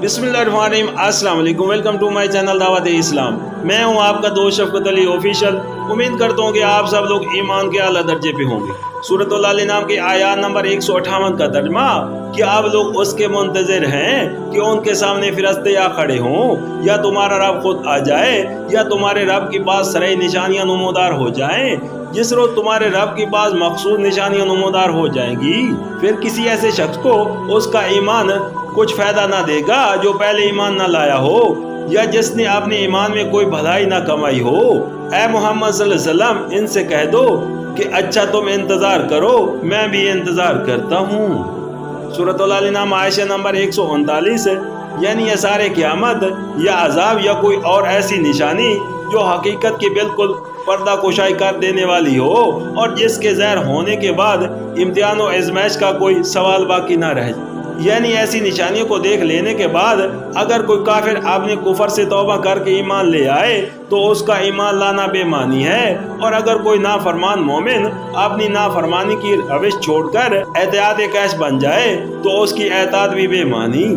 बिस्मिल्लाहिर्रहमानिर्रहीम, अस्सलाम वालेकुम। वेलकम टू माय चैनल दावत इस्लाम। मैं हूं आपका दोस्त शफकत अली ऑफिशियल। उम्मीद करता हूं कि आप सब लोग ईमान के आला दर्जे पे होंगे। सूरत अल नाम की आयत नंबर 158 का तर्जमा कि आप लोग उसके मुंतज़िर हैं कि उनके सामने फिरस्ते या खड़े हों, या तुम्हारा रब खुद आ जाए, या तुम्हारे रब के पास सरई निशानियां नमूदार हो जाएं। जिस रोज तुम्हारे रब के पास मखसूस निशानियां नमूदार हो जाएंगी, फिर किसी ऐसे शख्स को उसका ईमान कुछ फायदा ना देगा जो पहले ईमान ना लाया हो, या जिसने अपने ईमान में कोई भलाई ना कमाई हो। ऐ मोहम्मद सल्लल्लाहु अलैहि वसल्लम, इनसे कह दो कि अच्छा तुम इंतजार करो, मैं भी इंतजार करता हूँ। सूरत अल नाम आयशा नंबर 139। यानी ये सारे क़यामत या अजाब या कोई और ऐसी निशानी जो हकीकत की बिल्कुल पर्दा कुशाई कर देने वाली हो, और जिसके ज़हर होने के बाद इम्तिहान और आज़माइश का कोई सवाल बाकी ना रहे। यानी ऐसी निशानियों को देख लेने के बाद अगर कोई काफिर अपने कुफर से तौबा करके ईमान ले आए तो उसका ईमान लाना बेमानी है, और अगर कोई नाफरमान मोमिन अपनी नाफरमानी की रविश छोड़कर एहतियात कैश बन जाए तो उसकी एहतियात भी बेमानी।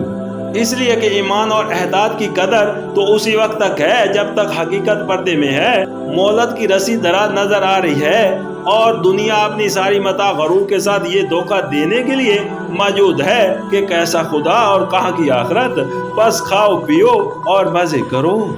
इसलिए कि ईमान और एहतियात की कदर तो उसी वक्त तक है जब तक हकीकत पर्दे में है, मोहलत की रस्सी दराज नजर आ रही है, और दुनिया अपनी सारी मता गरूर के साथ ये धोखा देने के लिए मौजूद है कि कैसा खुदा और कहाँ की आखिरत। बस खाओ पियो और मजे करो।